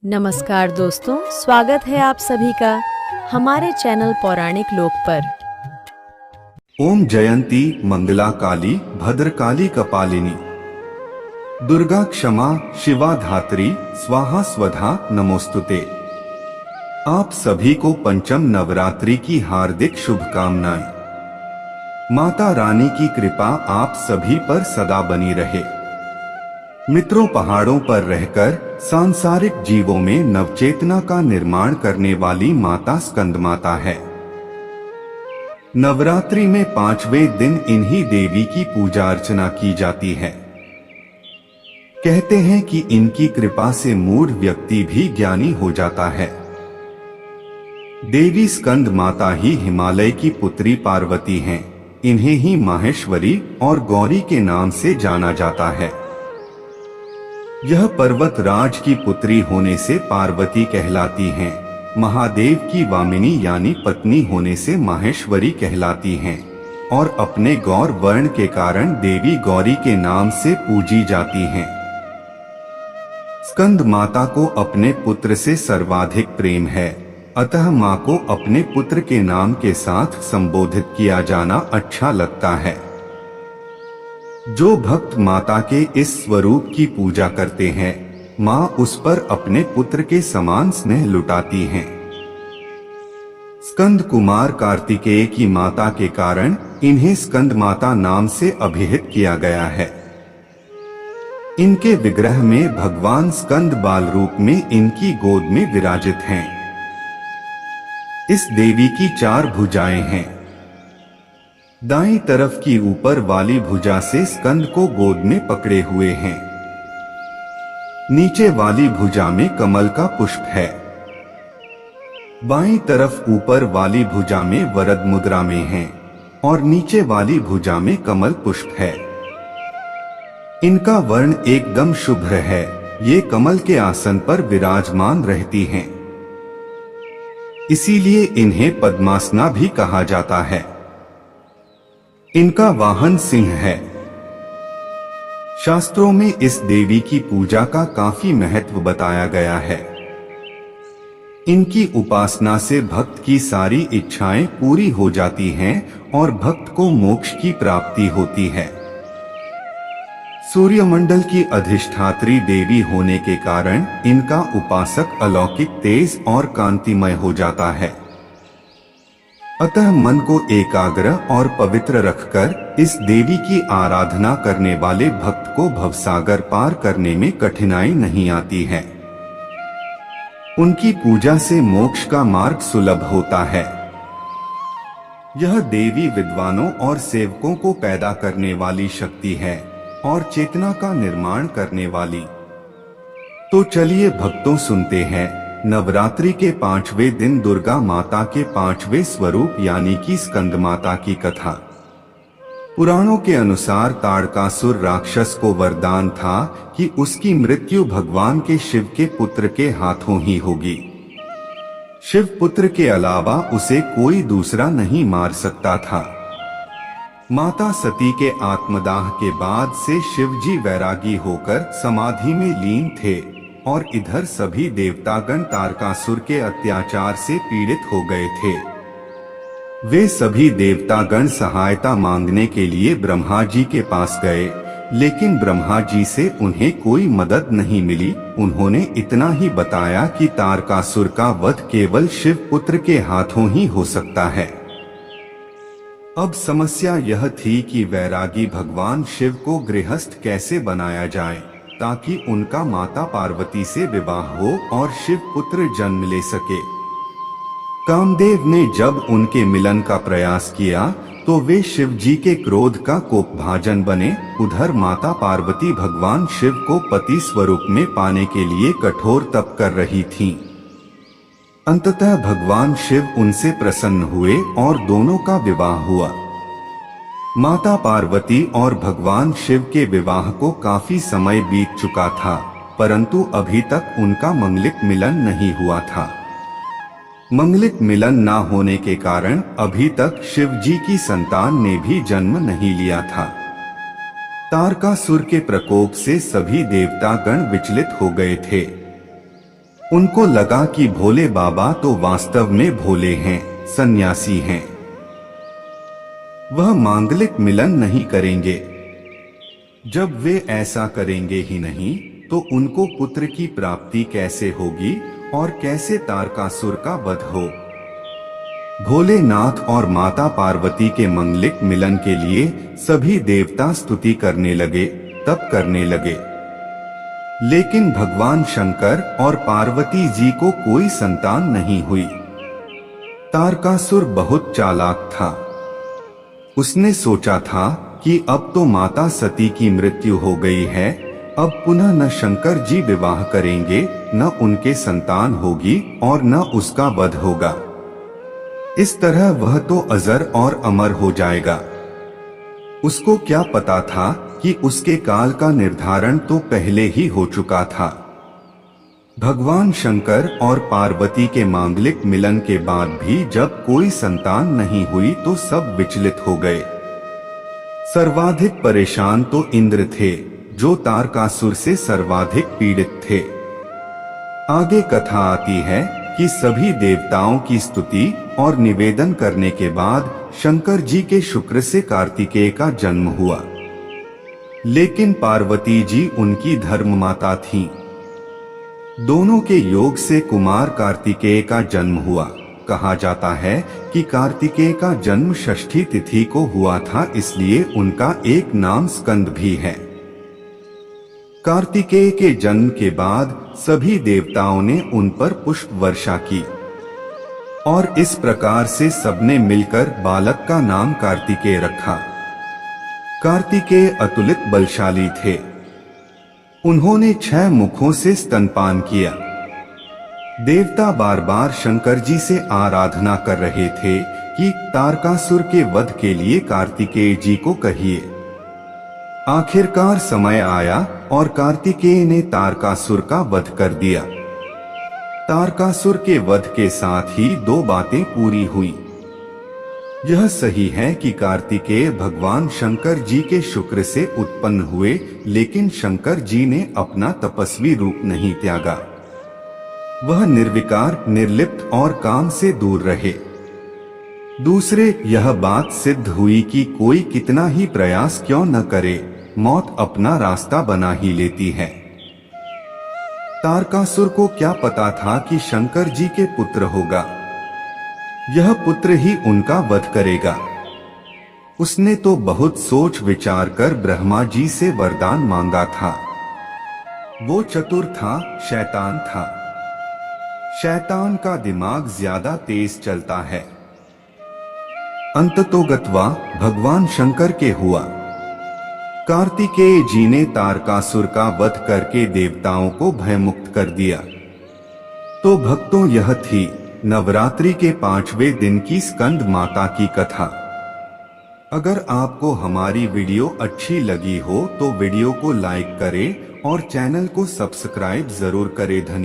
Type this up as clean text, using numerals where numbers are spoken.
नमस्कार दोस्तों, स्वागत है आप सभी का हमारे चैनल पौराणिक लोक पर। ओम जयंती मंगला काली भद्रकाली कपालिनी दुर्गा क्षमा शिवा धात्री स्वाहा स्वधा नमोस्तुते। आप सभी को पंचम नवरात्रि की हार्दिक शुभकामनाएं। माता रानी की कृपा आप सभी पर सदा बनी रहे। मित्रों, पहाड़ों पर रहकर सांसारिक जीवों में नवचेतना का निर्माण करने वाली माता स्कंद माता है। नवरात्रि में 5वें दिन इन्हीं देवी की पूजा अर्चना की जाती है। कहते हैं कि इनकी कृपा से मूढ़ व्यक्ति भी ज्ञानी हो जाता है। देवी स्कंद माता ही हिमालय की पुत्री पार्वती हैं। इन्हें ही माहेश्वरी और गौरी के नाम से जाना जाता है। यह पर्वत राज की पुत्री होने से पार्वती कहलाती हैं। महादेव की वामिनी यानी पत्नी होने से माहेश्वरी कहलाती हैं और अपने गौर वर्ण के कारण देवी गौरी के नाम से पूजी जाती हैं। स्कंद माता को अपने पुत्र से सर्वाधिक प्रेम है, अतः मां को अपने पुत्र के नाम के साथ संबोधित किया जाना अच्छा लगता है। जो भक्त माता के इस स्वरूप की पूजा करते हैं, मां उस पर अपने पुत्र के समान स्नेह लुटाती हैं। स्कंद कुमार कार्तिकेय की माता के कारण इन्हें स्कंद माता नाम से अभिहित किया गया है। इनके विग्रह में भगवान स्कंद बाल रूप में इनकी गोद में विराजित हैं। इस देवी की 4 भुजाएं हैं। दाईं तरफ की ऊपर वाली भुजा से स्कंद को गोद में पकड़े हुए हैं। नीचे वाली भुजा में कमल का पुष्प है। बाईं तरफ ऊपर वाली भुजा में वरद मुद्रा में है और नीचे वाली भुजा में कमल पुष्प है। इनका वर्ण एकदम शुभ्र है। ये कमल के आसन पर विराजमान रहती हैं। इसीलिए इन्हें पद्मासना भी कहा जाता है। इनका वाहन सिंह है। शास्त्रों में इस देवी की पूजा का काफी महत्व बताया गया है। इनकी उपासना से भक्त की सारी इच्छाएं पूरी हो जाती हैं और भक्त को मोक्ष की प्राप्ति होती है। सूर्यमंडल की अधिष्ठात्री देवी होने के कारण इनका उपासक अलौकिक तेज और कांतिमय हो जाता है। अतः मन को एकाग्र और पवित्र रखकर इस देवी की आराधना करने वाले भक्त को भवसागर पार करने में कठिनाई नहीं आती है। उनकी पूजा से मोक्ष का मार्ग सुलभ होता है। यह देवी विद्वानों और सेवकों को पैदा करने वाली शक्ति है और चेतना का निर्माण करने वाली। तो चलिए भक्तों, सुनते हैं नवरात्रि के 5वें दिन दुर्गा माता के 5वें स्वरूप यानी कि स्कंद माता की कथा। पुराणों के अनुसार ताड़कासुर राक्षस को वरदान था कि उसकी मृत्यु भगवान के शिव के पुत्र के हाथों ही होगी। शिव पुत्र के अलावा उसे कोई दूसरा नहीं मार सकता था। माता सती के आत्मदाह के बाद से शिव जी वैरागी होकर समाधि में लीन थे और इधर सभी देवतागण तारकासुर के अत्याचार से पीड़ित हो गए थे। वे सभी देवतागण सहायता मांगने के लिए ब्रह्मा जी के पास गए, लेकिन ब्रह्मा जी से उन्हें कोई मदद नहीं मिली। उन्होंने इतना ही बताया कि तारकासुर का वध केवल शिव पुत्र के हाथों ही हो सकता है। अब समस्या यह थी कि वैरागी भगवान शिव को गृहस्थ कैसे बनाया जाए ताकि उनका माता पार्वती से विवाह हो और शिव पुत्र जन्म ले सके। कामदेव ने जब उनके मिलन का प्रयास किया तो वे शिव जी के क्रोध का कोपभाजन बने। उधर माता पार्वती भगवान शिव को पति स्वरूप में पाने के लिए कठोर तप कर रही थीं। अंततः भगवान शिव उनसे प्रसन्न हुए और दोनों का विवाह हुआ। माता पार्वती और भगवान शिव के विवाह को काफी समय बीत चुका था, परंतु अभी तक उनका मंगलिक मिलन नहीं हुआ था। मंगलिक मिलन न होने के कारण अभी तक शिव जी की संतान ने भी जन्म नहीं लिया था। तारकासुर के प्रकोप से सभी देवतागण विचलित हो गए थे। उनको लगा कि भोले बाबा तो वास्तव में भोले हैं, सन्यासी हैं। वह मांगलिक मिलन नहीं करेंगे। जब वे ऐसा करेंगे ही नहीं तो उनको पुत्र की प्राप्ति कैसे होगी और कैसे तारकासुर का वध हो। भोलेनाथ और माता पार्वती के मांगलिक मिलन के लिए सभी देवता स्तुति करने लगे, तप करने लगे। लेकिन भगवान शंकर और पार्वती जी को कोई संतान नहीं हुई। तारकासुर बहुत चालाक था। उसने सोचा था कि अब तो माता सती की मृत्यु हो गई है, अब पुनः न शंकर जी विवाह करेंगे, न उनके संतान होगी और न उसका वध होगा। इस तरह वह तो अजर और अमर हो जाएगा। उसको क्या पता था कि उसके काल का निर्धारण तो पहले ही हो चुका था। भगवान शंकर और पार्वती के मांगलिक मिलन के बाद भी जब कोई संतान नहीं हुई तो सब विचलित हो गए। सर्वाधिक परेशान तो इंद्र थे, जो तारकासुर से सर्वाधिक पीड़ित थे। आगे कथा आती है कि सभी देवताओं की स्तुति और निवेदन करने के बाद शंकर जी के शुक्र से कार्तिकेय का जन्म हुआ। लेकिन पार्वती जी उनकी धर्ममाता थीं। दोनों के योग से कुमार कार्तिकेय का जन्म हुआ। कहा जाता है कि कार्तिकेय का जन्म षष्ठी तिथि को हुआ था, इसलिए उनका एक नाम स्कंद भी है। कार्तिकेय के जन्म के बाद सभी देवताओं ने उन पर पुष्प वर्षा की और इस प्रकार से सबने मिलकर बालक का नाम कार्तिकेय रखा। कार्तिकेय अतुलित बलशाली थे। उन्होंने 6 मुखों से स्तनपान किया। देवता बार बार शंकर जी से आराधना कर रहे थे कि तारकासुर के वध के लिए कार्तिकेय जी को कहिए। आखिरकार समय आया और कार्तिकेय ने तारकासुर का वध कर दिया। तारकासुर के वध के साथ ही 2 बातें पूरी हुई। यह सही है कि कार्तिकेय भगवान शंकर जी के शुक्र से उत्पन्न हुए, लेकिन शंकर जी ने अपना तपस्वी रूप नहीं त्यागा। वह निर्विकार, निर्लिप्त और काम से दूर रहे। दूसरे, यह बात सिद्ध हुई कि कोई कितना ही प्रयास क्यों न करे, मौत अपना रास्ता बना ही लेती है। तारकासुर को क्या पता था कि शंकर जी के पुत्र होगा। यह पुत्र ही उनका वध करेगा। उसने तो बहुत सोच विचार कर ब्रह्मा जी से वरदान मांगा था। वो चतुर था, शैतान था। शैतान का दिमाग ज्यादा तेज चलता है। अंततोगत्वा भगवान शंकर के हुआ। कार्तिकेय जी ने तारकासुर का वध करके देवताओं को भयमुक्त कर दिया। तो भक्तों, यह थी नवरात्रि के 5वें दिन की स्कंद माता की कथा। अगर आपको हमारी वीडियो अच्छी लगी हो तो वीडियो को लाइक करें और चैनल को सब्सक्राइब जरूर करें। धन्यवाद।